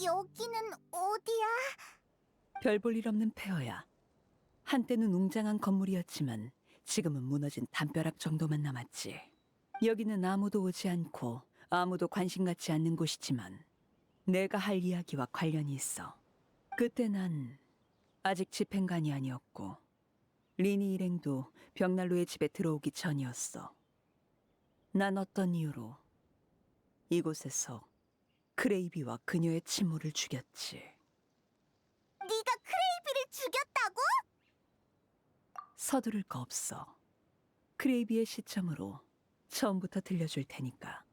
여기는 어디야? 별 볼 일 없는 폐허야. 한때는 웅장한 건물이었지만 지금은 무너진 담벼락 정도만 남았지. 여기는 아무도 오지 않고 아무도 관심 갖지 않는 곳이지만 내가 할 이야기와 관련이 있어. 그때 난 아직 집행관이 아니었고 리니 일행도 벽난로의 집에 들어오기 전이었어. 난 어떤 이유로 이곳에서 크레이비와 그녀의 친모를 죽였지. 네가 크레이비를 죽였다고? 서두를 거 없어. 크레이비의 시점으로 처음부터 들려줄 테니까.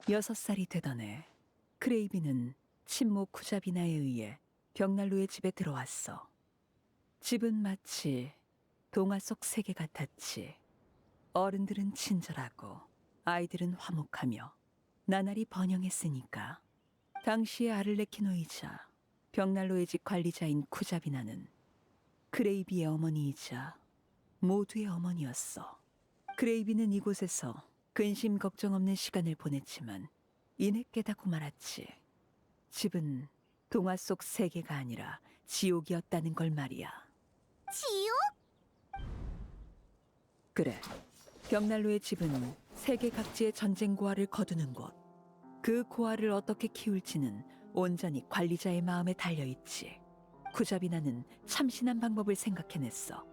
6살이 되던 해 크레이비는 친모 쿠자비나에 의해 벽난로의 집에 들어왔어. 집은 마치 동화 속 세계 같았지. 어른들은 친절하고 아이들은 화목하며 나날이 번영했으니까. 당시의 아를레키노이자 벽난로의 집 관리자인 쿠자비나는 크레이비의 어머니이자 모두의 어머니였어. 크레이비는 이곳에서 근심 걱정 없는 시간을 보냈지만 이내 깨닫고 말았지. 집은 동화 속 세계가 아니라 지옥이었다는 걸 말이야. 지옥? 그래, 벽난로의 집은 세계 각지의 전쟁 고아를 거두는 곳. 그 고아를 어떻게 키울지는 온전히 관리자의 마음에 달려있지. 쿠자비나는 참신한 방법을 생각해냈어.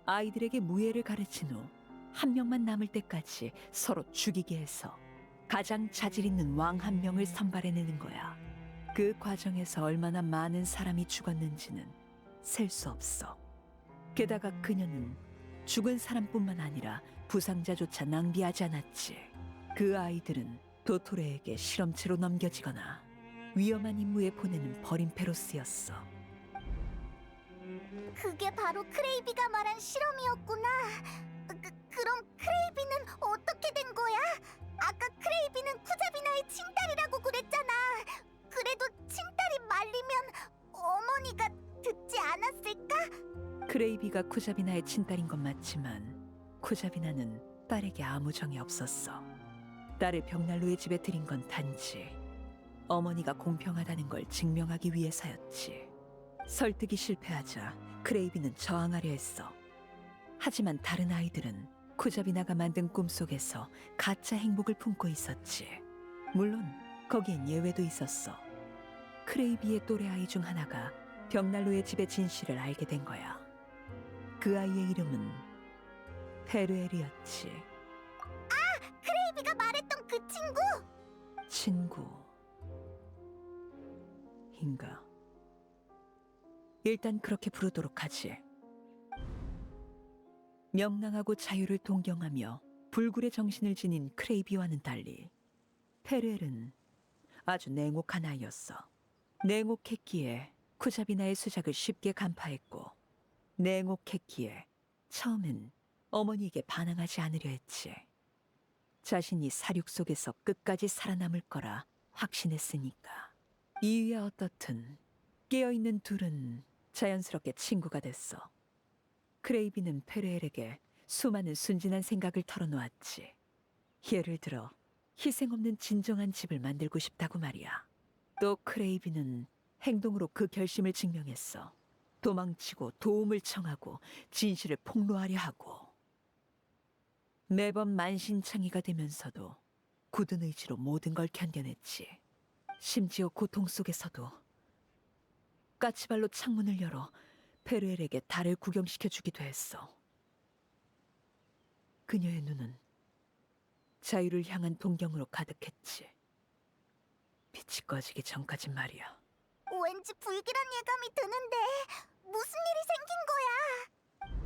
아이들에게 무예를 가르친 후 한 명만 남을 때까지 서로 죽이게 해서 가장 자질 있는 왕 한 명을 선발해내는 거야. 그 과정에서 얼마나 많은 사람이 죽었는지는 셀 수 없어. 게다가 그녀는 죽은 사람뿐만 아니라 부상자조차 낭비하지 않았지. 그 아이들은 도토레에게 실험체로 넘겨지거나 위험한 임무에 보내는 버림패로 쓰였어. 그게 바로 크레이비가 말한 실험이었구나. 그럼 크레이비는 어떻게 된 거야? 아까 크레이비는 쿠자비나의 친딸이라고 그랬잖아. 그래도 친딸이 말리면 어머니가 듣지 않았을까? 크레이비가 쿠자비나의 친딸인 건 맞지만 쿠자비나는 딸에게 아무 정이 없었어. 딸을 벽난로의 집에 들인 건 단지 어머니가 공평하다는 걸 증명하기 위해서였지. 설득이 실패하자 크레이비는 저항하려 했어. 하지만 다른 아이들은 쿠자비나가 만든 꿈속에서 가짜 행복을 품고 있었지. 물론 거기엔 예외도 있었어. 크레이비의 또래 아이 중 하나가 벽난로의 집의 진실을 알게 된 거야. 그 아이의 이름은 페르엘이었지. 크레이비가 말했던 그 친구? 친구인가? 일단 그렇게 부르도록 하지. 명랑하고 자유를 동경하며 불굴의 정신을 지닌 크레이비와는 달리 페르엘은 아주 냉혹한 아이였어. 냉혹했기에 쿠자비나의 수작을 쉽게 간파했고 냉혹했기에 처음엔 어머니에게 반항하지 않으려 했지. 자신이 사륙 속에서 끝까지 살아남을 거라 확신했으니까. 이유야 어떻든 깨어있는 둘은 자연스럽게 친구가 됐어. 크레이비는 페르엘에게 수많은 순진한 생각을 털어놓았지. 예를 들어 희생 없는 진정한 집을 만들고 싶다고 말이야. 또 크레이비는 행동으로 그 결심을 증명했어. 도망치고 도움을 청하고 진실을 폭로하려 하고. 매번 만신창이가 되면서도 굳은 의지로 모든 걸 견뎌냈지. 심지어 고통 속에서도 까치발로 창문을 열어 페르엘에게 달을 구경시켜주기도 했어. 그녀의 눈은 자유를 향한 동경으로 가득했지. 빛이 꺼지기 전까지 말이야. 왠지 불길한 예감이 드는데 무슨 일이 생긴 거야?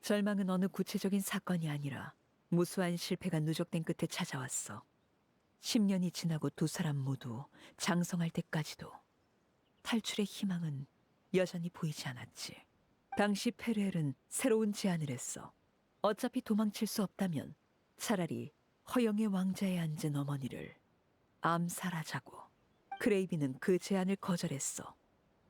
절망은 어느 구체적인 사건이 아니라 무수한 실패가 누적된 끝에 찾아왔어. 10년이 지나고 두 사람 모두 장성할 때까지도 탈출의 희망은 여전히 보이지 않았지. 당시 페르엘은 새로운 제안을 했어. 어차피 도망칠 수 없다면 차라리 허영의 왕자에 앉은 어머니를 암살하자고. 크레이비는 그 제안을 거절했어.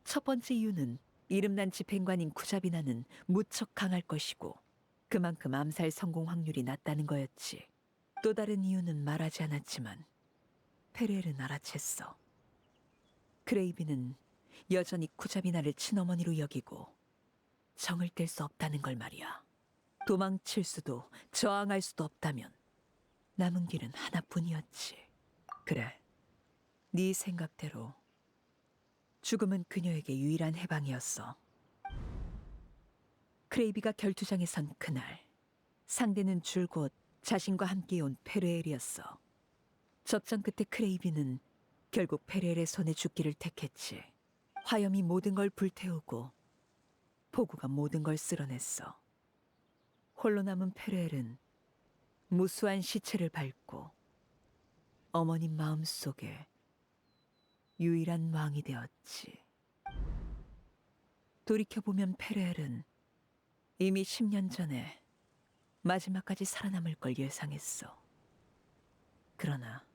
첫 번째 이유는 이름난 집행관인 쿠자비나는 무척 강할 것이고 그만큼 암살 성공 확률이 낮다는 거였지. 또 다른 이유는 말하지 않았지만 페르엘은 알아챘어. 크레이비는 여전히 쿠자비나를 친어머니로 여기고 정을 뗄 수 없다는 걸 말이야. 도망칠 수도 저항할 수도 없다면 남은 길은 하나뿐이었지. 그래, 네 생각대로 죽음은 그녀에게 유일한 해방이었어. 크레이비가 결투장에 선 그날, 상대는 줄곧 자신과 함께 온 페르엘이었어. 접전 끝에 크레이비는 결국 페르엘의 손에 죽기를 택했지. 화염이 모든 걸 불태우고 폭우가 모든 걸 쓸어냈어. 홀로 남은 페르엘은 무수한 시체를 밟고 어머님 마음속에 유일한 왕이 되었지. 돌이켜보면 페르엘은 이미 10년 전에 마지막까지 살아남을 걸 예상했어. 그러나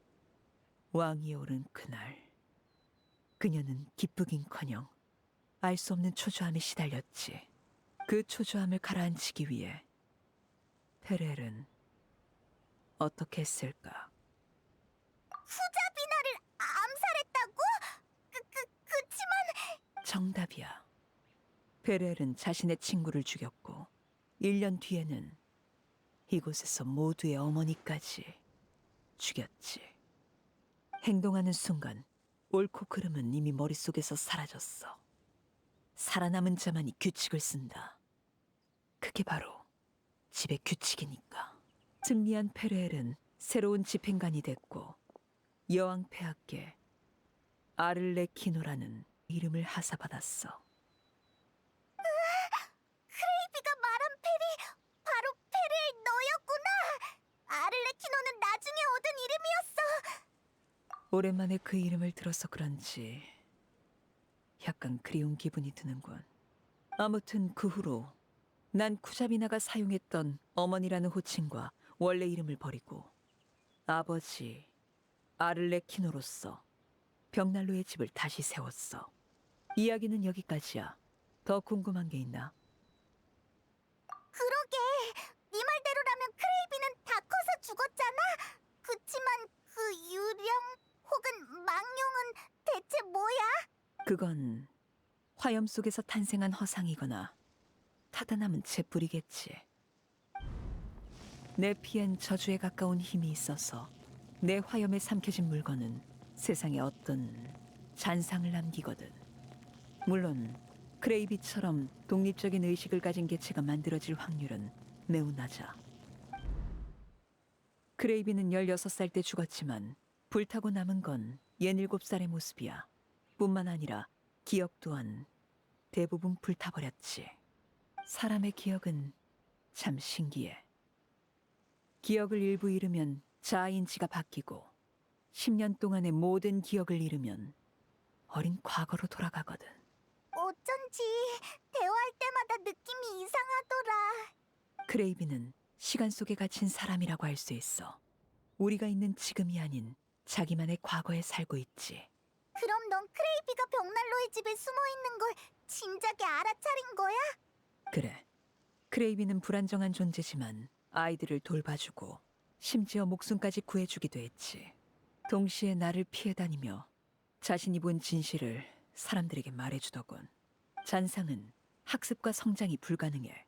왕위에 오른 그날 그녀는 기쁘긴커녕 알 수 없는 초조함에 시달렸지. 그 초조함을 가라앉히기 위해 페르엘은 어떻게 했을까? 후자비나를 암살했다고? 그치만 정답이야. 페르엘은 자신의 친구를 죽였고 1년 뒤에는 이곳에서 모두의 어머니까지 죽였지. 행동하는 순간 옳고 그름은 이미 머릿속에서 사라졌어. 살아남은 자만이 규칙을 쓴다. 그게 바로 집의 규칙이니까. 승리한 페르엘은 새로운 집행관이 됐고 여왕 폐하께 아를레키노라는 이름을 하사받았어. 크레이비가 말한 펠이 바로 페르의 너였구나. 아를레키노는 나중에 얻은 이름이었어. 오랜만에 그 이름을 들어서 그런지 약간 그리운 기분이 드는군. 아무튼 그 후로 난 쿠자비나가 사용했던 어머니라는 호칭과 원래 이름을 버리고 아버지 아를레키노로서 벽난로의 집을 다시 세웠어. 이야기는 여기까지야. 더 궁금한 게 있나? 그러게. 네 말대로라면 크레이비는 다 커서 죽었잖아. 그치만 그 유령 혹은 망령은 대체 뭐야? 그건 화염 속에서 탄생한 허상이거나 타다 남은 재뿌리겠지. 내 피엔 저주에 가까운 힘이 있어서 내 화염에 삼켜진 물건은 세상에 어떤 잔상을 남기거든. 물론 크레이비처럼 독립적인 의식을 가진 개체가 만들어질 확률은 매우 낮아. 크레이비는 16살 때 죽었지만 불타고 남은 건 17살의 모습이야. 뿐만 아니라 기억 또한 대부분 불타버렸지. 사람의 기억은 참 신기해. 기억을 일부 잃으면 자아인지가 바뀌고 10년 동안의 모든 기억을 잃으면 어린 과거로 돌아가거든. 어쩐지 대화할 때마다 느낌이 이상하더라. 크레이비는 시간 속에 갇힌 사람이라고 할 수 있어. 우리가 있는 지금이 아닌 자기만의 과거에 살고 있지. 그럼 넌 크레이비가 벽난로의 집에 숨어 있는 걸 진작에 알아차린 거야? 그래. 크레이비는 불안정한 존재지만 아이들을 돌봐주고 심지어 목숨까지 구해주기도 했지. 동시에 나를 피해 다니며 자신이 본 진실을 사람들에게 말해주더군. 잔상은 학습과 성장이 불가능해.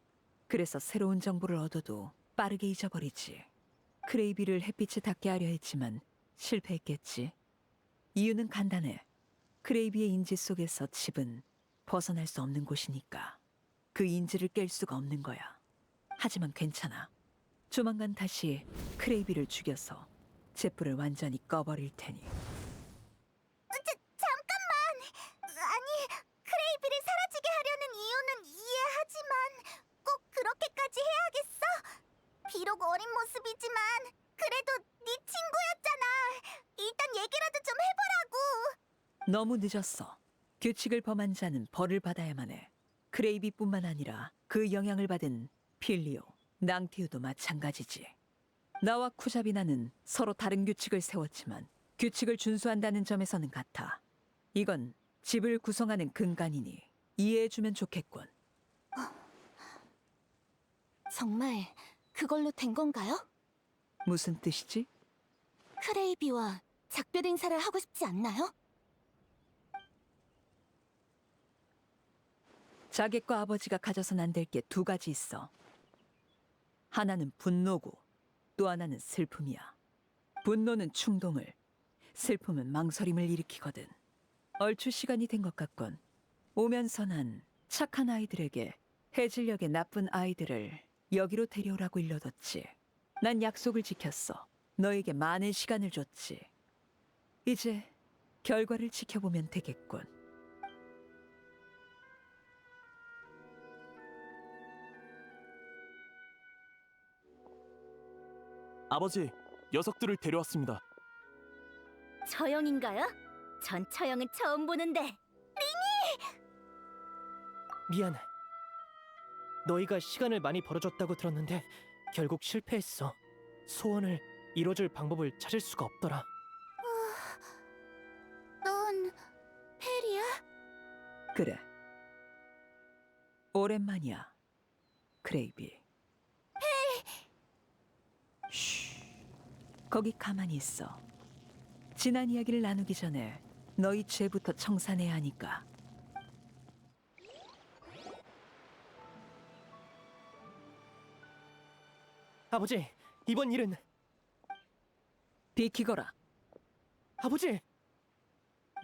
그래서 새로운 정보를 얻어도 빠르게 잊어버리지. 크레이비를 햇빛에 닿게 하려 했지만 실패했겠지. 이유는 간단해. 크레이비의 인지 속에서 집은 벗어날 수 없는 곳이니까 그 인지를 깰 수가 없는 거야. 하지만 괜찮아. 조만간 다시 크레이비를 죽여서 잿불을 완전히 꺼버릴 테니. 잠깐만! 아니, 크레이비를 사라지게 하려는 이유는 이해하지만 꼭 그렇게까지 해야겠어? 비록 어린 모습이지만 그래도 네 친구였잖아. 일단 얘기라도 좀 해보라고. 너무 늦었어. 규칙을 범한 자는 벌을 받아야만 해. 크레이비뿐만 아니라 그 영향을 받은 필리오, 낭티우도 마찬가지지. 나와 쿠자비나는 서로 다른 규칙을 세웠지만 규칙을 준수한다는 점에서는 같아. 이건 집을 구성하는 근간이니 이해해주면 좋겠군. 정말 그걸로 된 건가요? 무슨 뜻이지? 크레이비와 작별 인사를 하고 싶지 않나요? 자객과 아버지가 가져선 안 될 게 두 가지 있어. 하나는 분노고 또 하나는 슬픔이야. 분노는 충동을, 슬픔은 망설임을 일으키거든. 얼추 시간이 된 것 같군. 오면서 난 착한 아이들에게 해질녘의 나쁜 아이들을 여기로 데려오라고 일러뒀지. 난 약속을 지켰어. 너에게 많은 시간을 줬지. 이제 결과를 지켜보면 되겠군. 아버지, 녀석들을 데려왔습니다. 처형인가요? 전 처형은 처음 보는데. 미안. 너희가 시간을 많이 벌어줬다고 들었는데 결국 실패했어. 소원을 이뤄줄 방법을 찾을 수가 없더라. 넌 페리야? 그래. 오랜만이야, 크레이비. 쉬. 거기 가만히 있어. 지난 이야기를 나누기 전에 너희 죄부터 청산해야 하니까. 아버지, 이번 일은... 비키거라. 아버지!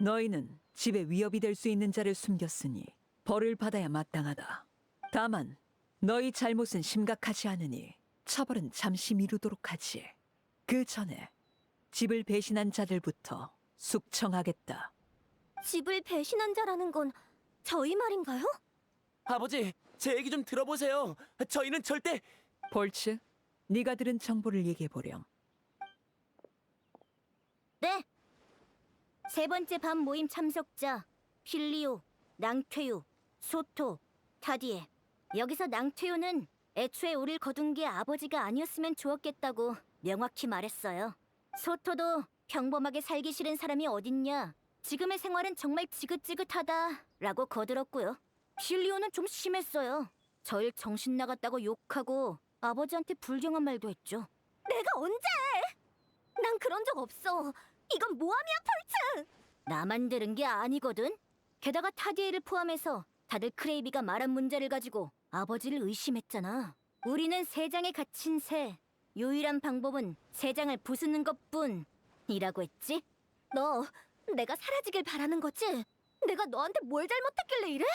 너희는 집에 위협이 될 수 있는 자를 숨겼으니 벌을 받아야 마땅하다. 다만 너희 잘못은 심각하지 않으니 처벌은 잠시 미루도록 하지. 그 전에 집을 배신한 자들부터 숙청하겠다. 집을 배신한 자라는 건 저희 말인가요? 아버지, 제 얘기 좀 들어보세요. 저희는 절대... 볼츠, 네가 들은 정보를 얘기해보렴. 네. 세 번째 밤 모임 참석자 필리오, 낭퇴유, 소토, 타디에. 여기서 낭퇴유는 애초에 우릴 거둔 게 아버지가 아니었으면 좋았겠다고 명확히 말했어요. 소토도 평범하게 살기 싫은 사람이 어딨냐. 지금의 생활은 정말 지긋지긋하다라고 거들었고요. 필리오는 좀 심했어요. 저일 정신 나갔다고 욕하고 아버지한테 불경한 말도 했죠. 내가 언제? 난 그런 적 없어. 이건 모함이야, 펄츠! 나만 들은 게 아니거든. 게다가 타디에를 포함해서 다들 크레이비가 말한 문제를 가지고 아버지를 의심했잖아. 우리는 세장에 갇힌 새. 유일한 방법은 세장을 부수는 것뿐이라고 했지. 너 내가 사라지길 바라는 거지? 내가 너한테 뭘 잘못했길래 이래?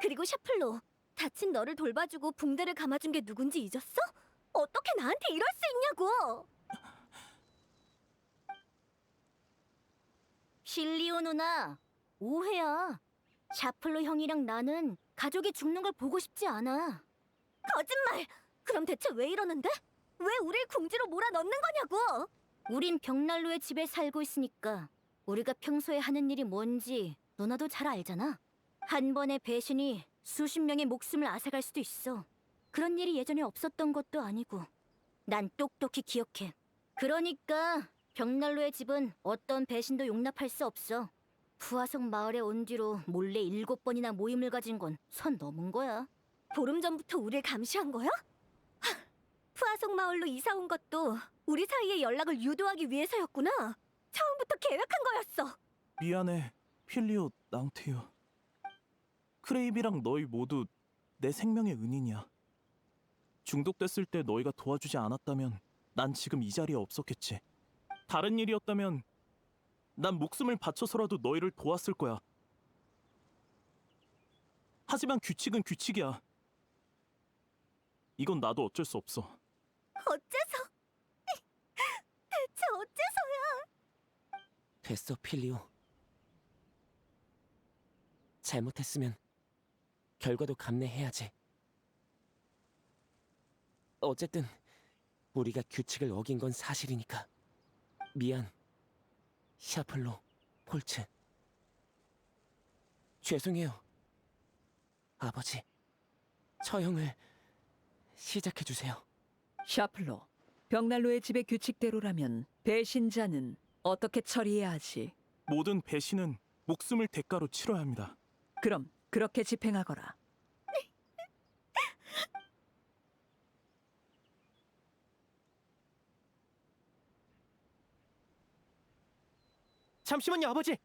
그리고 샤플로, 다친 너를 돌봐주고 붕대를 감아준 게 누군지 잊었어? 어떻게 나한테 이럴 수 있냐고! 필리오 누나, 오해야. 샤플로 형이랑 나는 가족이 죽는 걸 보고 싶지 않아. 거짓말! 그럼 대체 왜 이러는데? 왜 우릴 궁지로 몰아넣는 거냐고! 우린 벽난로의 집에 살고 있으니까 우리가 평소에 하는 일이 뭔지 누나도 잘 알잖아. 한 번의 배신이 수십 명의 목숨을 앗아갈 수도 있어. 그런 일이 예전에 없었던 것도 아니고. 난 똑똑히 기억해. 그러니까 벽난로의 집은 어떤 배신도 용납할 수 없어. 푸아석 마을에 온 뒤로 몰래 7번이나 모임을 가진 건 선 넘은 거야. 보름 전부터 우릴 감시한 거야? 하, 푸아속 마을로 이사 온 것도 우리 사이의 연락을 유도하기 위해서였구나. 처음부터 계획한 거였어. 미안해, 필리오, 낭테유. 크레이비랑 너희 모두 내 생명의 은인이야. 중독됐을 때 너희가 도와주지 않았다면 난 지금 이 자리에 없었겠지. 다른 일이었다면 난 목숨을 바쳐서라도 너희를 도왔을 거야. 하지만 규칙은 규칙이야. 이건 나도 어쩔 수 없어. 어째서? 대체 어째서야? 됐어, 필리오. 잘못했으면 결과도 감내해야지. 어쨌든 우리가 규칙을 어긴 건 사실이니까. 미안, 샤플로, 폴츠. 죄송해요. 아버지, 처형을 시작해주세요. 샤플로, 벽난로의 집의 규칙대로라면 배신자는 어떻게 처리해야 하지? 모든 배신은 목숨을 대가로 치러야 합니다. 그럼 그렇게 집행하거라. 잠시만요, 아버지.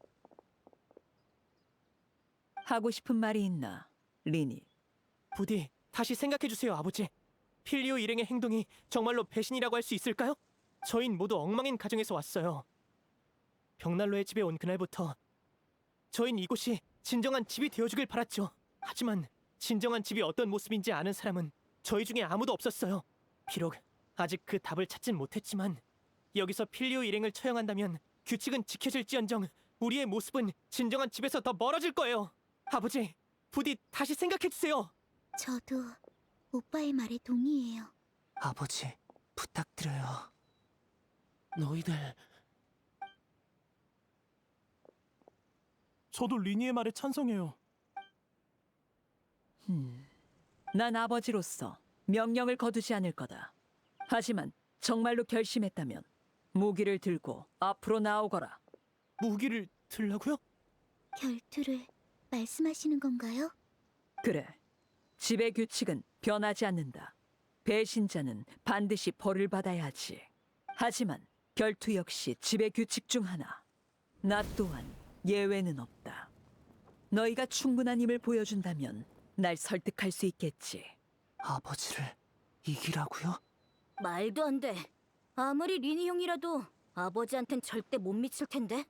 하고 싶은 말이 있나, 리니? 부디 다시 생각해 주세요, 아버지. 필리오 일행의 행동이 정말로 배신이라고 할 수 있을까요? 저흰 모두 엉망인 가정에서 왔어요. 벽난로의 집에 온 그날부터 저흰 이곳이 진정한 집이 되어주길 바랐죠. 하지만 진정한 집이 어떤 모습인지 아는 사람은 저희 중에 아무도 없었어요. 비록 아직 그 답을 찾진 못했지만 여기서 필리오 일행을 처형한다면 규칙은 지켜질지언정 우리의 모습은 진정한 집에서 더 멀어질 거예요. 아버지, 부디 다시 생각해 주세요. 저도 오빠의 말에 동의해요. 아버지, 부탁드려요. 너희들 저도 리니의 말에 찬성해요. 난 아버지로서 명령을 거두지 않을 거다. 하지만 정말로 결심했다면 무기를 들고 앞으로 나오거라. 무기를 들라고요? 결투를 말씀하시는 건가요? 그래, 집의 규칙은 변하지 않는다. 배신자는 반드시 벌을 받아야 하지. 하지만 결투 역시 집의 규칙 중 하나. 나 또한 예외는 없다. 너희가 충분한 힘을 보여준다면 날 설득할 수 있겠지. 아버지를 이기라고요? 말도 안 돼. 아무리 리니 형이라도 아버지한텐 절대 못 미칠 텐데.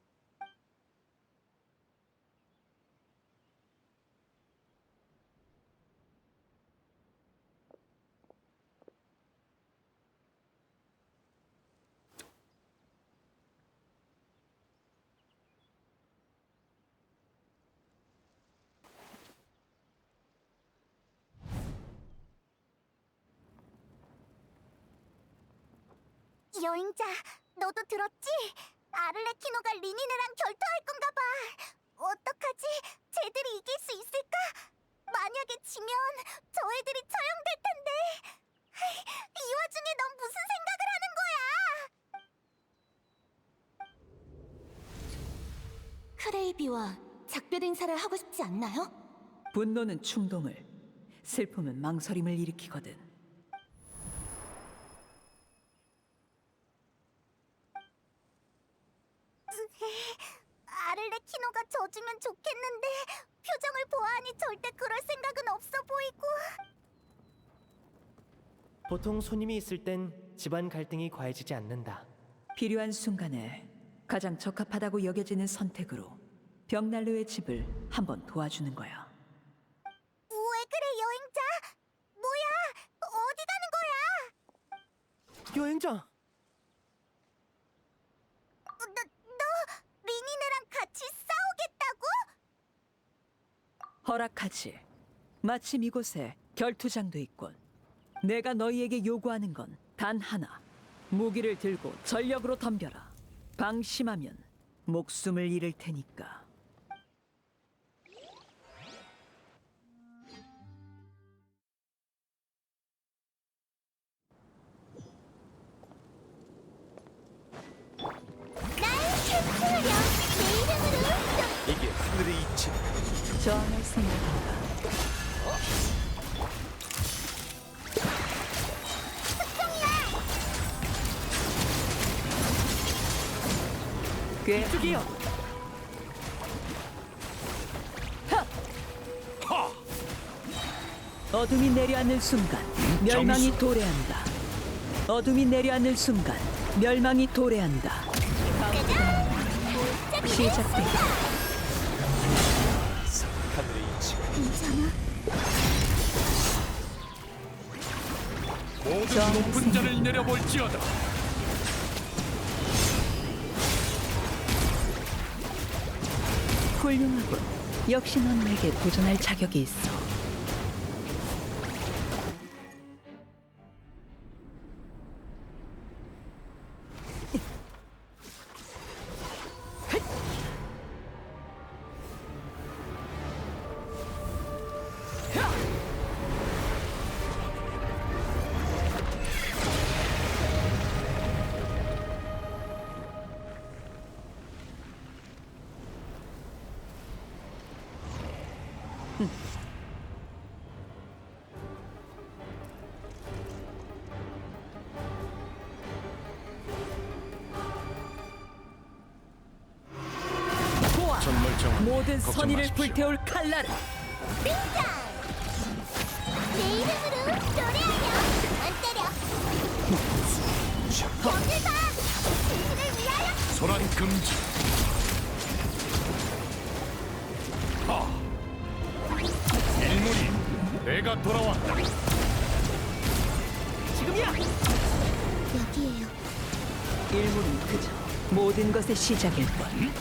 여행자, 너도 들었지? 아를레키노가 리니네랑 결투할 건가 봐. 어떡하지? 쟤들이 이길 수 있을까? 만약에 지면 저 애들이 처형될 텐데. 이 와중에 넌 무슨 생각을 하는 거야? 크레이비와 작별 인사를 하고 싶지 않나요? 분노는 충동을, 슬픔은 망설임을 일으키거든. 아를레키노가 져주면 좋겠는데 표정을 보아하니 절대 그럴 생각은 없어 보이고. 보통 손님이 있을 땐 집안 갈등이 과해지지 않는다. 필요한 순간에 가장 적합하다고 여겨지는 선택으로 벽난로의 집을 한번 도와주는 거야. 왜 그래 여행자? 뭐야? 어디 가는 거야? 여행자! 너 리니네랑 같이 싸우겠다고? 허락하지. 마침 이곳에 결투장도 있군. 내가 너희에게 요구하는 건 단 하나. 무기를 들고 전력으로 덤벼라. 방심하면 목숨을 잃을 테니까. 이게 하늘의 이치. 저항할 생각인가? 꽤 이쪽이요! 어둠이 내려앉는 순간 멸망이 도래한다. 어둠이 내려앉는 순간 멸망이 도래한다. 시작된다. 하늘의 이치가 괜찮아? 저항을 높은 자를 생각한다. 내려볼지어다. 훌륭하군. 역시 넌 내게 도전할 자격이 있어. 전멸정은 모든 걱정 선의를 마십시오. 불태울 칼날. 내 이름으로 노래하며 안 때려. 어딜 봐! 진실을 위하여! 소란 금지. 일물이 내가 돌아왔다. 지금이야. 여기에요. 일물은 그저 모든 것의 시작일 뿐.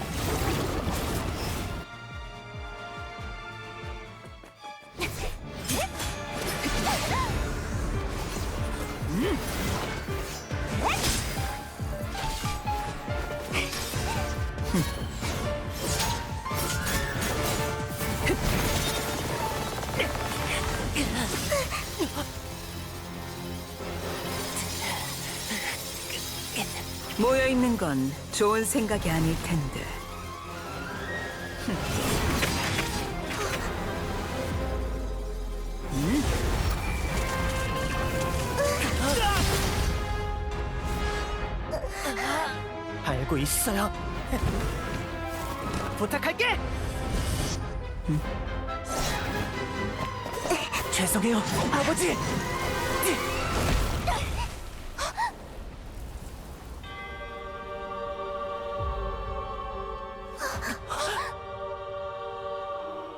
모여 있는 건 좋은 생각이 아닐 텐데. 알고 있어요. 부탁할게. 죄송해요, 아버지.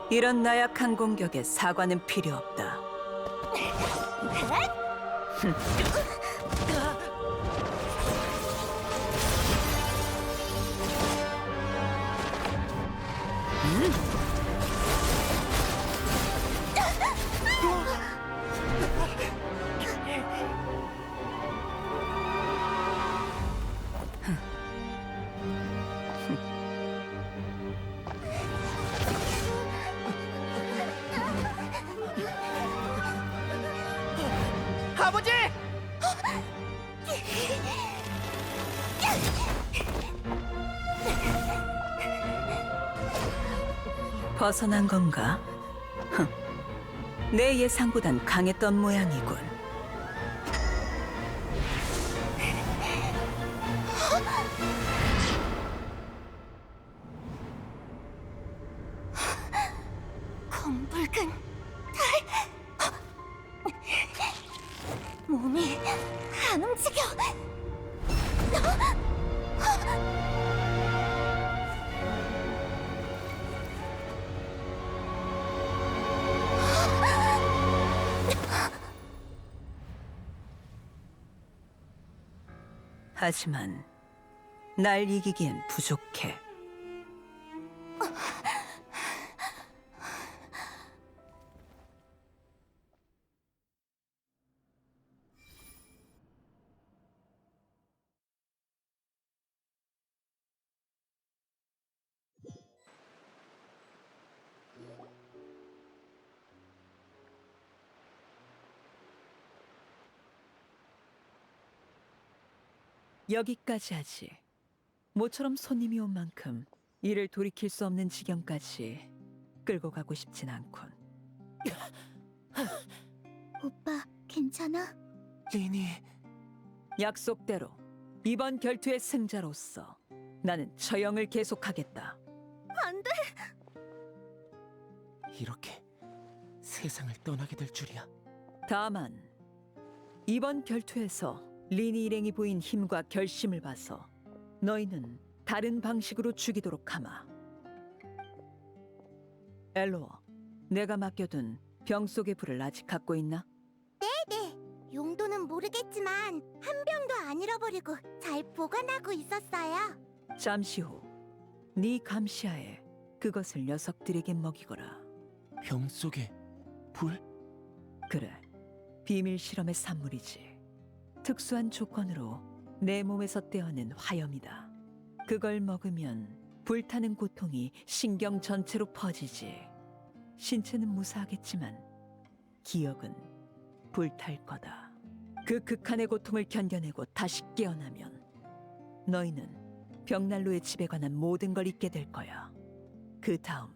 이런 나약한 공격에 사과는 필요 없다. 아버지! 벗어난 건가? 흥. 내 예상보단 강했던 모양이군. 검붉은 몸이 안 움직여. 하지만 날 이기기엔 부족해. 여기까지 하지. 모처럼 손님이 온 만큼 이를 돌이킬 수 없는 지경까지 끌고 가고 싶진 않군. 오빠, 괜찮아? 리니, 약속대로 이번 결투의 승자로서 나는 처형을 계속하겠다. 안 돼. 이렇게 세상을 떠나게 될 줄이야. 다만 이번 결투에서 리니 일행이 보인 힘과 결심을 봐서 너희는 다른 방식으로 죽이도록 하마. 엘로어, 내가 맡겨둔 병 속의 불을 아직 갖고 있나? 용도는 모르겠지만 한 병도 안 잃어버리고 잘 보관하고 있었어요. 잠시 후, 네 감시하에 그것을 녀석들에게 먹이거라. 병 속에 불? 그래, 비밀 실험의 산물이지. 특수한 조건으로 내 몸에서 떼어낸 화염이다. 그걸 먹으면 불타는 고통이 신경 전체로 퍼지지. 신체는 무사하겠지만 기억은 불탈 거다. 그 극한의 고통을 견뎌내고 다시 깨어나면 너희는 벽난로의 집에 관한 모든 걸 잊게 될 거야. 그 다음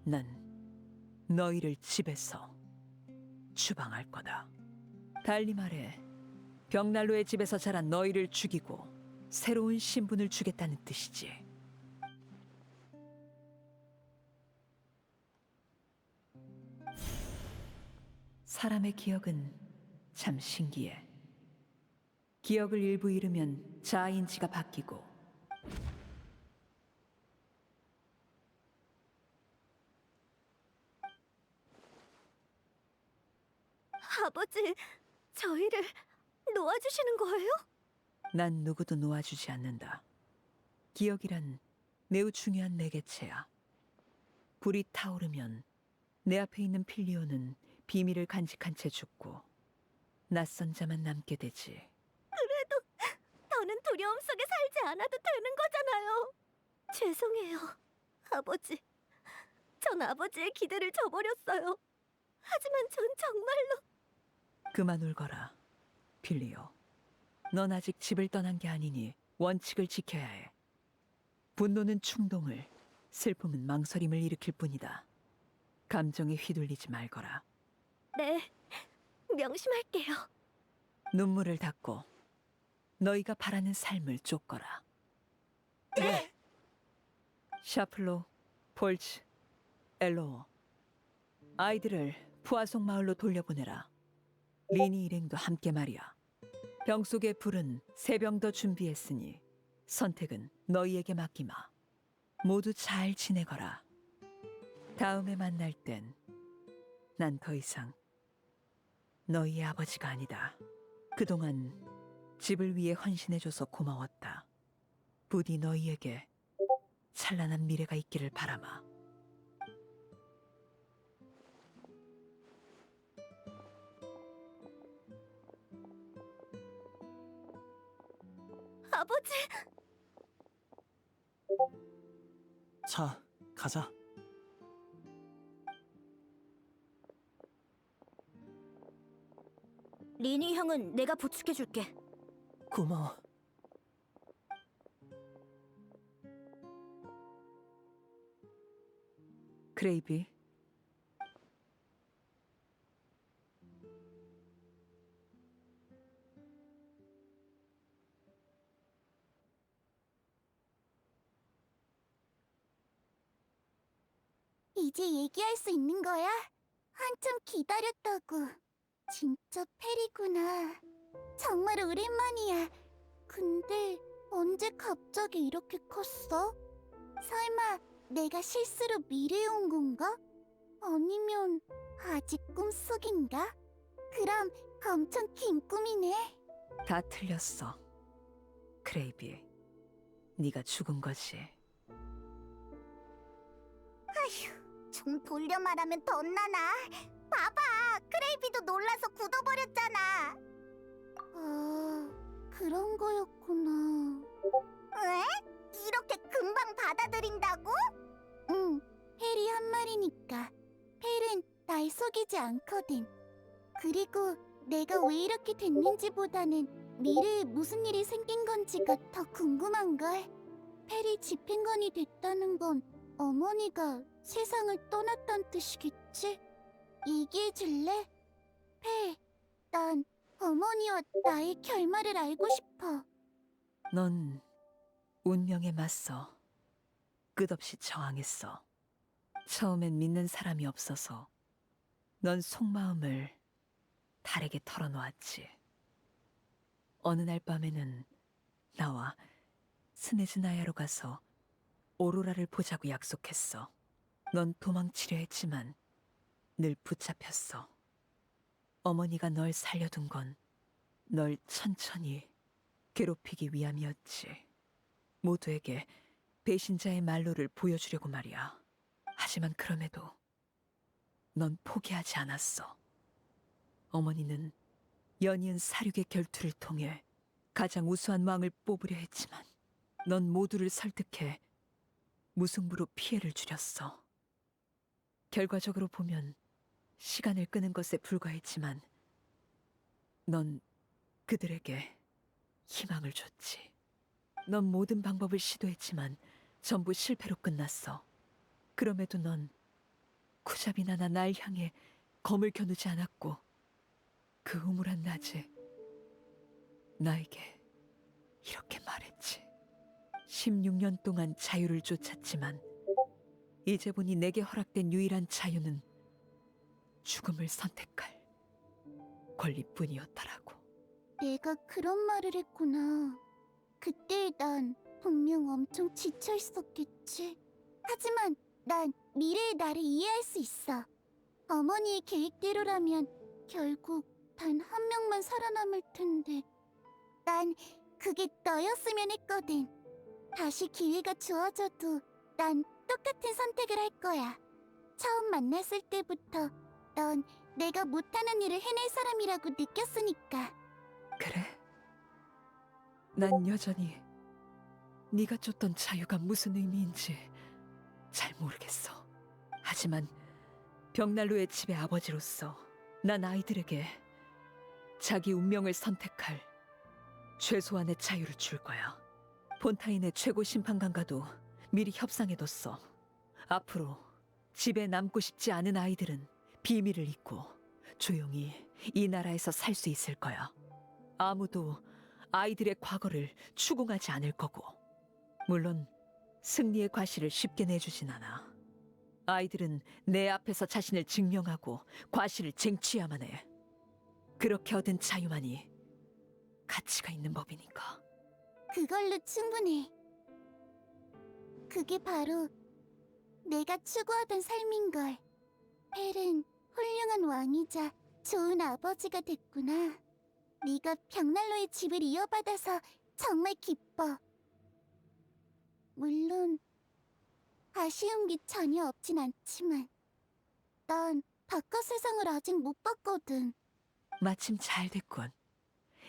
난 너희를 집에서 추방할 거다. 달리 말해 벽난로의 집에서 자란 너희를 죽이고 새로운 신분을 주겠다는 뜻이지. 사람의 기억은 참 신기해. 기억을 일부 잃으면 자아인지가 바뀌고 아버지, 저희를 놓아주시는 거예요? 난 누구도 놓아주지 않는다. 기억이란 매우 중요한 매개체야. 불이 타오르면 내 앞에 있는 필리오는 비밀을 간직한 채 죽고 낯선 자만 남게 되지. 더는 두려움 속에 살지 않아도 되는 거잖아요. 죄송해요, 아버지. 전 아버지의 기대를 저버렸어요. 하지만 전 정말로... 그만 울거라, 필리오. 넌 아직 집을 떠난 게 아니니 원칙을 지켜야 해. 분노는 충동을, 슬픔은 망설임을 일으킬 뿐이다. 감정에 휘둘리지 말거라. 네, 명심할게요. 눈물을 닦고 너희가 바라는 삶을 쫓거라. 네. 샤플로, 폴츠, 엘로어. 아이들을 푸아송 마을로 돌려보내라. 리니 일행도 함께 말이야. 병 속의 불은 3병 더 준비했으니 선택은 너희에게 맡기마. 모두 잘 지내거라. 다음에 만날 땐 난 더 이상 너희의 아버지가 아니다. 그동안 집을 위해 헌신해줘서 고마웠다. 부디 너희에게 찬란한 미래가 있기를 바라마. 아버지, 자, 가자. 리니 형은 내가 부축해줄게. 고마워. 크레이비, 이제 얘기할 수 있는 거야? 한참 기다렸다고. 진짜 페리구나. 정말 오랜만이야. 근데 언제 갑자기 이렇게 컸어? 설마 내가 실수로 미래에 온 건가? 아니면 아직 꿈속인가? 그럼 엄청 긴 꿈이네. 다 틀렸어. 크레이비, 네가 죽은 거지. 아휴, 좀 돌려 말하면 덧나나. 봐봐, 크레이비도 놀라서 굳어버렸잖아. 아, 그런 거였구나. 왜? 이렇게 금방 받아들인다고? 응, 페리 한 말이니까. 펠은 날 속이지 않거든. 그리고 내가 왜 이렇게 됐는지보다는 미래에 무슨 일이 생긴 건지가 더 궁금한걸. 펠이 집행관이 됐다는 건 어머니가 세상을 떠났단 뜻이겠지? 얘기해줄래? 펠, 난 어머니와 나의 결말을 알고 싶어. 넌 운명에 맞서 끝없이 저항했어. 처음엔 믿는 사람이 없어서 넌 속마음을 달에게 털어놓았지. 어느 날 밤에는 나와 스네즈나야로 가서 오로라를 보자고 약속했어. 넌 도망치려 했지만 늘 붙잡혔어. 어머니가 널 살려둔 건 널 천천히 괴롭히기 위함이었지. 모두에게 배신자의 말로를 보여주려고 말이야. 하지만 그럼에도 넌 포기하지 않았어. 어머니는 연이은 사륙의 결투를 통해 가장 우수한 왕을 뽑으려 했지만 넌 모두를 설득해 무승부로 피해를 줄였어. 결과적으로 보면 시간을 끄는 것에 불과했지만 넌 그들에게 희망을 줬지. 넌 모든 방법을 시도했지만 전부 실패로 끝났어. 그럼에도 넌 쿠잡이나 날 향해 검을 겨누지 않았고 그 우물한 낮에 나에게 이렇게 말했지. 16년 동안 자유를 쫓았지만 이제 보니 내게 허락된 유일한 자유는 죽음을 선택할 권리뿐이었다라고. 내가 그런 말을 했구나. 그때 난 분명 엄청 지쳐 있었겠지. 하지만 난 미래의 나를 이해할 수 있어. 어머니의 계획대로라면 결국 단 한 명만 살아남을 텐데. 난 그게 너였으면 했거든. 다시 기회가 주어져도 난 똑같은 선택을 할 거야. 처음 만났을 때부터 넌 내가 못하는 일을 해낼 사람이라고 느꼈으니까. 그래? 난 여전히 네가 쫓던 자유가 무슨 의미인지 잘 모르겠어. 하지만 벽난로의 집의 아버지로서 난 아이들에게 자기 운명을 선택할 최소한의 자유를 줄 거야. 폰타인의 최고 심판관과도 미리 협상해뒀어. 앞으로 집에 남고 싶지 않은 아이들은 비밀을 잊고 조용히 이 나라에서 살 수 있을 거야. 아무도 아이들의 과거를 추궁하지 않을 거고, 물론 승리의 과실을 쉽게 내주진 않아. 아이들은 내 앞에서 자신을 증명하고 과실을 쟁취해야만 해. 그렇게 얻은 자유만이 가치가 있는 법이니까. 그걸로 충분해. 그게 바로 내가 추구하던 삶인걸. 펠은 훌륭한 왕이자 좋은 아버지가 됐구나. 네가 벽난로의 집을 이어받아서 정말 기뻐. 물론 아쉬운 게 전혀 없진 않지만 난 바깥 세상을 아직 못 봤거든. 마침 잘 됐군.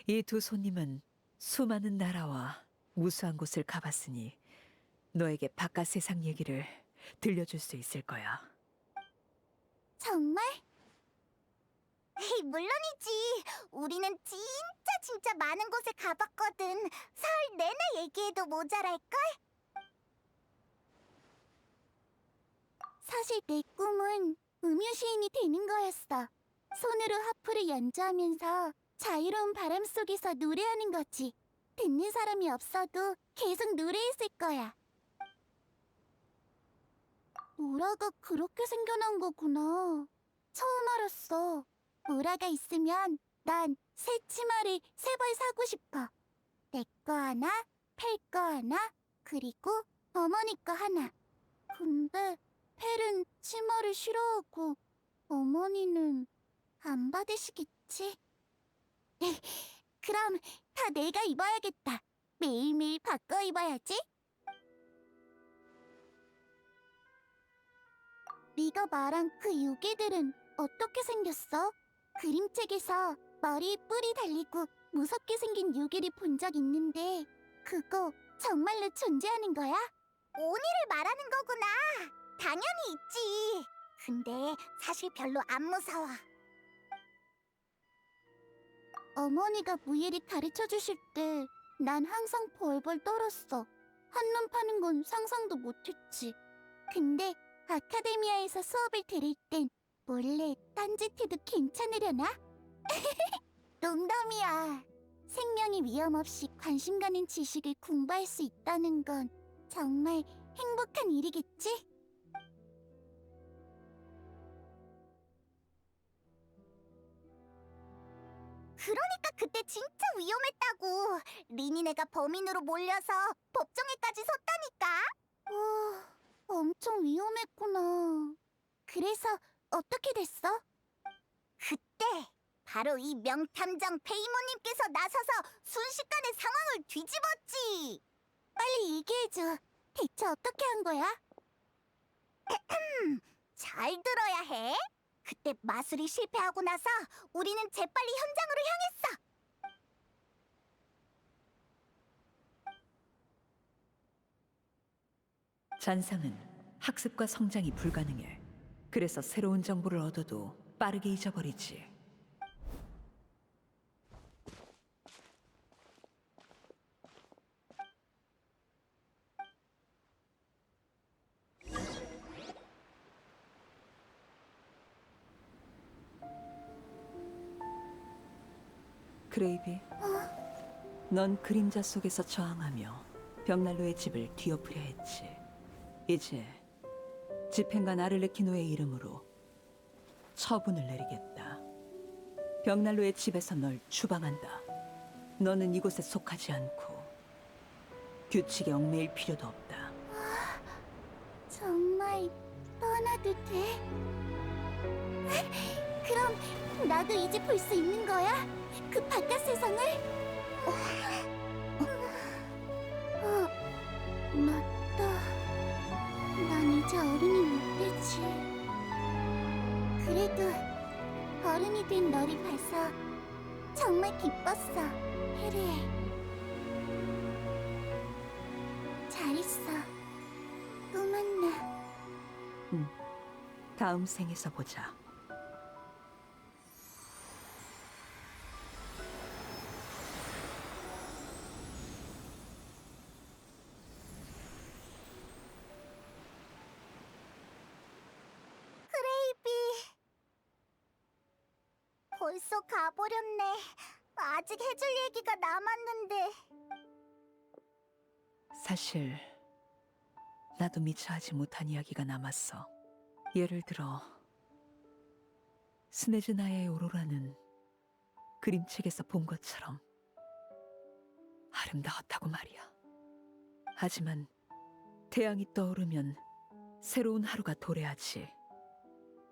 이 두 손님은 수많은 나라와 우수한 곳을 가봤으니 너에게 바깥 세상 얘기를 들려줄 수 있을 거야. 정말? 에이, 물론이지. 우리는 진짜 많은 곳에 가봤거든. 사흘 내내 얘기해도 모자랄걸? 사실 내 꿈은 음유 시인이 되는 거였어. 손으로 하프를 연주하면서 자유로운 바람 속에서 노래하는 거지. 듣는 사람이 없어도 계속 노래했을 거야. 우라가 그렇게 생겨난 거구나. 처음 알았어. 우라가 있으면 난 새 치마를 3벌 사고 싶어. 내 거 하나, 펠 거 하나, 그리고 어머니 거 하나. 근데 펠은 치마를 싫어하고 어머니는 안 받으시겠지? 그럼 다 내가 입어야겠다. 매일매일 바꿔 입어야지. 네가 말한 그 요괴들은 어떻게 생겼어? 그림책에서 머리에 뿔이 달리고 무섭게 생긴 요괴를 본 적 있는데 그거 정말로 존재하는 거야? 오니를 말하는 거구나. 당연히 있지. 근데 사실 별로 안 무서워. 어머니가 무예를 가르쳐 주실 때 난 항상 벌벌 떨었어. 한눈 파는 건 상상도 못했지. 근데 아카데미아에서 수업을 들을 땐 몰래 딴짓해도 괜찮으려나? 농담이야. 생명의 위험 없이 관심 가는 지식을 공부할 수 있다는 건 정말 행복한 일이겠지? 그러니까 그때 진짜 위험했다고. 리니네가 범인으로 몰려서 법정에까지 섰다니까. 엄청 위험했구나. 그래서 어떻게 됐어? 그때 바로 이 명탐정 페이모님께서 나서서 순식간에 상황을 뒤집었지. 빨리 얘기해줘. 대체 어떻게 한 거야? 잘 들어야 해. 그때 마술이 실패하고 나서 우리는 재빨리 현장으로 향했어. 잔상은 학습과 성장이 불가능해. 그래서 새로운 정보를 얻어도 빠르게 잊어버리지. 크레이비, 넌 그림자 속에서 저항하며 벽난로의 집을 뒤엎으려 했지. 이제 집행관 아를레키노의 이름으로 처분을 내리겠다. 벽난로의 집에서 널 추방한다. 너는 이곳에 속하지 않고 규칙에 얽매일 필요도 없다. 정말 떠나도 돼? 그럼 나도 이제 볼 수 있는 거야? 그 바깥 세상을? 맞다. 난 이제 어른이 못 되지. 그래도 어른이 된 너를 봐서 정말 기뻤어, 해리에. 잘 있어. 또 만나. 다음 생에서 보자. 벌써 가버렸네. 아직 해줄 얘기가 남았는데. 사실 나도 미처 하지 못한 이야기가 남았어. 예를 들어 스네즈나야의 오로라는 그림책에서 본 것처럼 아름다웠다고 말이야. 하지만 태양이 떠오르면 새로운 하루가 도래하지.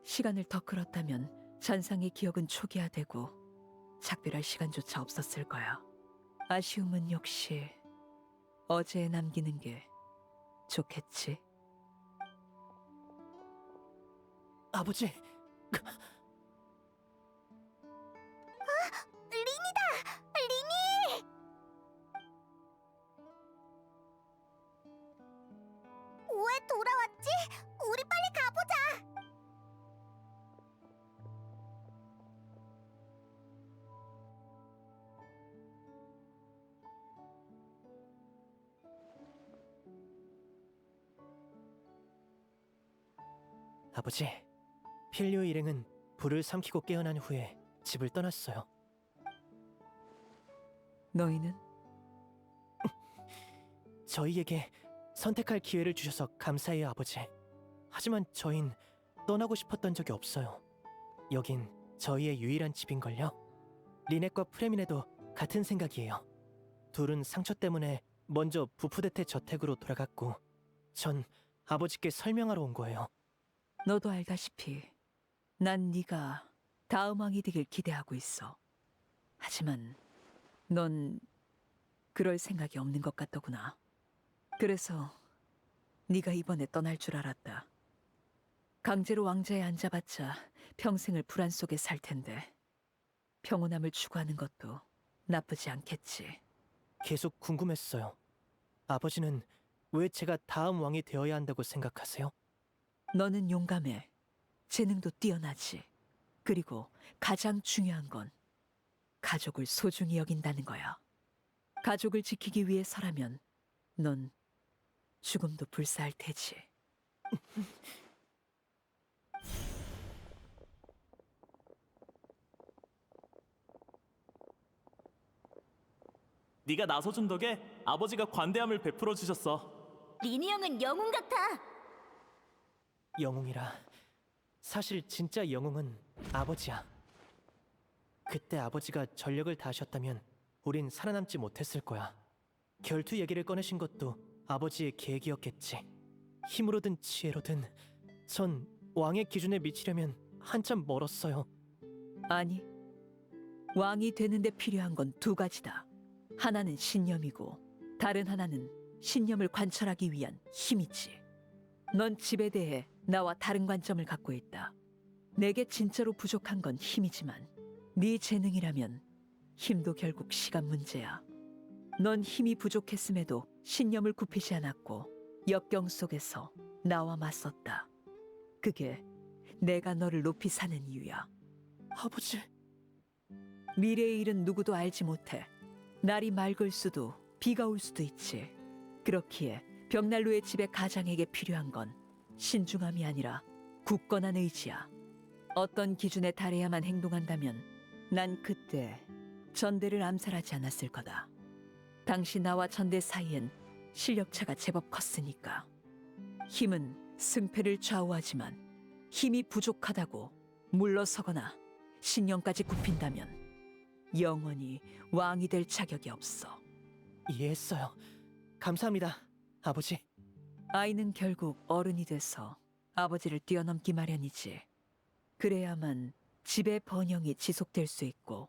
시간을 더 끌었다면 잔상의 기억은 초기화되고 작별할 시간조차 없었을 거야. 아쉬움은 역시 어제에 남기는 게 좋겠지. 아버지, 리니다! 리니! 왜 돌아왔지? 우리 빨리 가보자! 아버지, 필리오 일행은 불을 삼키고 깨어난 후에 집을 떠났어요. 너희는? 저희에게 선택할 기회를 주셔서 감사해요, 아버지. 하지만 저흰 떠나고 싶었던 적이 없어요. 여긴 저희의 유일한 집인걸요. 리넷과 프레미네도 같은 생각이에요. 둘은 상처 때문에 먼저 부푸데테 저택으로 돌아갔고 전 아버지께 설명하러 온 거예요. 너도 알다시피 난 네가 다음 왕이 되길 기대하고 있어. 하지만 넌 그럴 생각이 없는 것 같더구나. 그래서 네가 이번에 떠날 줄 알았다. 강제로 왕자에 앉아봤자 평생을 불안 속에 살 텐데 평온함을 추구하는 것도 나쁘지 않겠지. 계속 궁금했어요. 아버지는 왜 제가 다음 왕이 되어야 한다고 생각하세요? 너는 용감해. 재능도 뛰어나지. 그리고 가장 중요한 건 가족을 소중히 여긴다는 거야. 가족을 지키기 위해서라면 넌 죽음도 불사할 테지. 네가 나서준 덕에 아버지가 관대함을 베풀어 주셨어. 리니 형은 영웅 같아. 영웅이라. 사실 진짜 영웅은 아버지야. 그때 아버지가 전력을 다하셨다면 우린 살아남지 못했을 거야. 결투 얘기를 꺼내신 것도 아버지의 계획이었겠지. 힘으로든 지혜로든 전 왕의 기준에 미치려면 한참 멀었어요. 아니, 왕이 되는데 필요한 건 두 가지다. 하나는 신념이고 다른 하나는 신념을 관철하기 위한 힘이지. 넌 집에 대해 나와 다른 관점을 갖고 있다. 내게 진짜로 부족한 건 힘이지만 네 재능이라면 힘도 결국 시간 문제야. 넌 힘이 부족했음에도 신념을 굽히지 않았고 역경 속에서 나와 맞섰다. 그게 내가 너를 높이 사는 이유야. 아버지, 미래의 일은 누구도 알지 못해. 날이 맑을 수도 비가 올 수도 있지. 그렇기에 벽난로의 집의 가장에게 필요한 건 신중함이 아니라 굳건한 의지야. 어떤 기준에 달해야만 행동한다면 난 그때 전대를 암살하지 않았을 거다. 당시 나와 전대 사이엔 실력차가 제법 컸으니까. 힘은 승패를 좌우하지만 힘이 부족하다고 물러서거나 신념까지 굽힌다면 영원히 왕이 될 자격이 없어. 이해했어요. 감사합니다, 아버지. 아이는 결국 어른이 돼서 아버지를 뛰어넘기 마련이지. 그래야만 집의 번영이 지속될 수 있고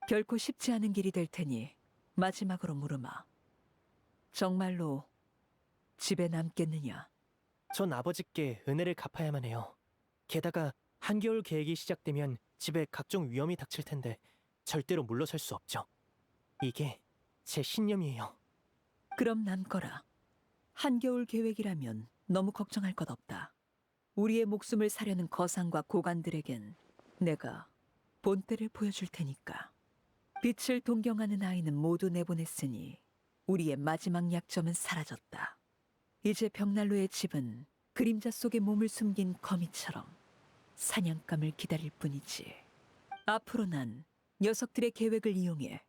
결코 쉽지 않은 길이 될 테니 마지막으로 물으마. 정말로 집에 남겠느냐? 전 아버지께 은혜를 갚아야만 해요. 게다가 한겨울 계획이 시작되면 집에 각종 위험이 닥칠 텐데 절대로 물러설 수 없죠. 이게 제 신념이에요. 그럼 남거라. 한겨울 계획이라면 너무 걱정할 것 없다. 우리의 목숨을 사려는 거상과 고관들에겐 내가 본때를 보여줄 테니까. 빛을 동경하는 아이는 모두 내보냈으니 우리의 마지막 약점은 사라졌다. 이제 벽난로의 집은 그림자 속에 몸을 숨긴 거미처럼 사냥감을 기다릴 뿐이지. 앞으로 난 녀석들의 계획을 이용해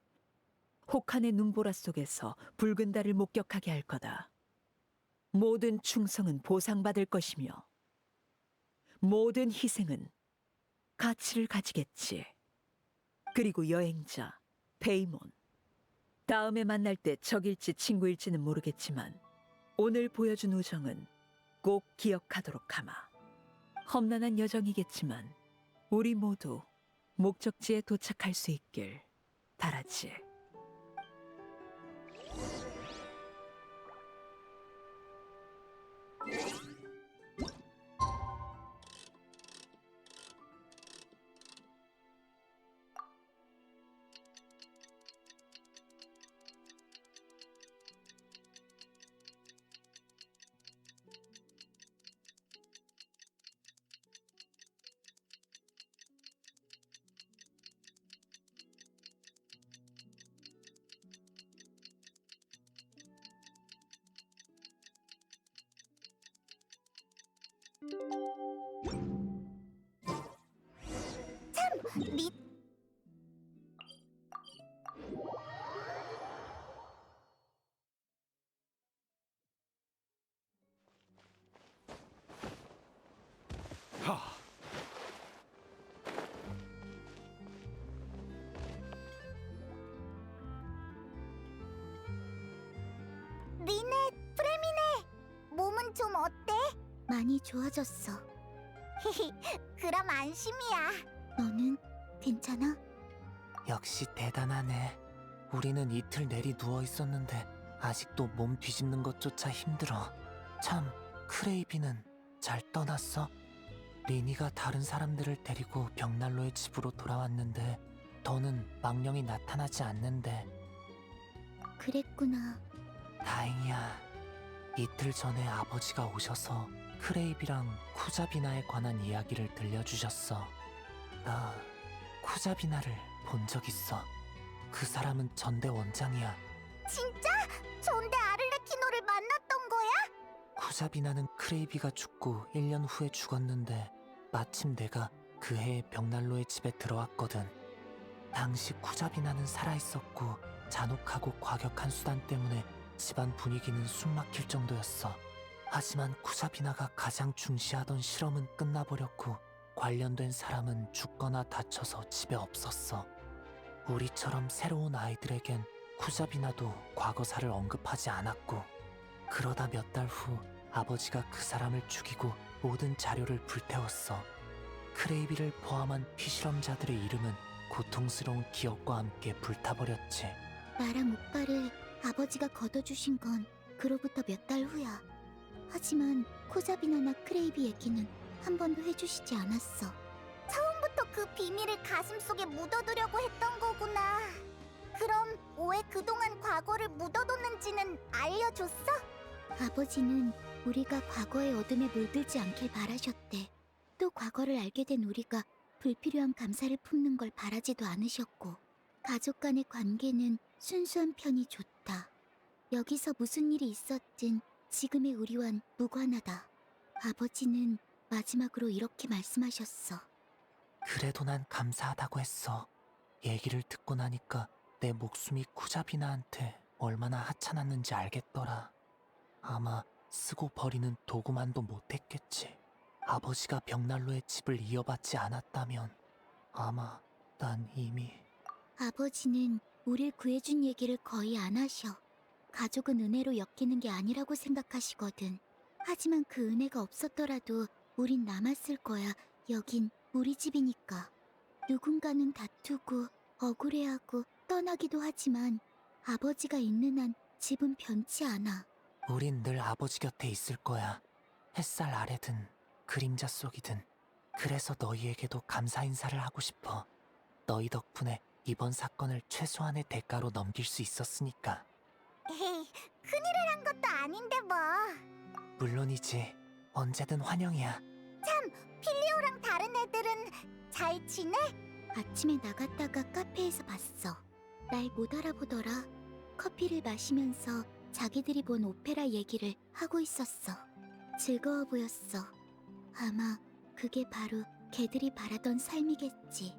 혹한의 눈보라 속에서 붉은 달을 목격하게 할 거다. 모든 충성은 보상받을 것이며 모든 희생은 가치를 가지겠지. 그리고 여행자 페이몬, 다음에 만날 때 적일지 친구일지는 모르겠지만 오늘 보여준 우정은 꼭 기억하도록 하마. 험난한 여정이겠지만 우리 모두 목적지에 도착할 수 있길 바라지. 미... 하. 리네, 프레미네, 몸은 좀 어때? 많이 좋아졌어. 히히, 그럼 안심이야. 너는 괜찮아? 역시 대단하네. 우리는 이틀 내리 누워 있었는데 아직도 몸 뒤집는 것조차 힘들어. 참, 크레이비는 잘 떠났어? 리니가 다른 사람들을 데리고 벽난로의 집으로 돌아왔는데 더는 망령이 나타나지 않는데. 그랬구나. 다행이야. 이틀 전에 아버지가 오셔서 크레이비랑 쿠자비나에 관한 이야기를 들려주셨어. 나 쿠자비나를 본 적 있어. 그 사람은 전대 원장이야. 진짜? 전대 아를레키노를 만났던 거야? 쿠자비나는 크레이비가 죽고 1년 후에 죽었는데 마침 내가 그 해에 벽난로의 집에 들어왔거든. 당시 쿠자비나는 살아있었고 잔혹하고 과격한 수단 때문에 집안 분위기는 숨막힐 정도였어. 하지만 쿠자비나가 가장 중시하던 실험은 끝나버렸고 관련된 사람은 죽거나 다쳐서 집에 없었어. 우리처럼 새로운 아이들에겐 쿠자비나도 과거사를 언급하지 않았고, 그러다 몇 달 후 아버지가 그 사람을 죽이고 모든 자료를 불태웠어. 크레이비를 포함한 피실험자들의 이름은 고통스러운 기억과 함께 불타버렸지. 나랑 오빠를 아버지가 걷어주신 건 그로부터 몇 달 후야. 하지만 코자비나나 크레이비 얘기는 한 번도 해주시지 않았어. 처음부터 그 비밀을 가슴속에 묻어두려고 했던 거구나. 그럼 왜 그동안 과거를 묻어뒀는지는 알려줬어? 아버지는 우리가 과거의 어둠에 물들지 않길 바라셨대. 또 과거를 알게 된 우리가 불필요한 감사를 품는 걸 바라지도 않으셨고, 가족 간의 관계는 순수한 편이 좋다. 여기서 무슨 일이 있었든 지금의 우리와는 무관하다. 아버지는 마지막으로 이렇게 말씀하셨어. 그래도 난 감사하다고 했어. 얘기를 듣고 나니까 내 목숨이 쿠자비나한테 얼마나 하찮았는지 알겠더라. 아마 쓰고 버리는 도구만도 못했겠지. 아버지가 벽난로의 집을 이어받지 않았다면 아마 난 이미... 아버지는 우릴 구해준 얘기를 거의 안 하셔. 가족은 은혜로 엮이는 게 아니라고 생각하시거든. 하지만 그 은혜가 없었더라도 우린 남았을 거야. 여긴 우리 집이니까. 누군가는 다투고 억울해하고 떠나기도 하지만 아버지가 있는 한 집은 변치 않아. 우린 늘 아버지 곁에 있을 거야. 햇살 아래든 그림자 속이든. 그래서 너희에게도 감사 인사를 하고 싶어. 너희 덕분에 이번 사건을 최소한의 대가로 넘길 수 있었으니까. 에이, 큰일을 한 것도 아닌데 뭐. 물론이지. 언제든 환영이야. 필리오랑 다른 애들은 잘 지내? 아침에 나갔다가 카페에서 봤어. 날 못 알아보더라. 커피를 마시면서 자기들이 본 오페라 얘기를 하고 있었어. 즐거워 보였어. 아마 그게 바로 걔들이 바라던 삶이겠지.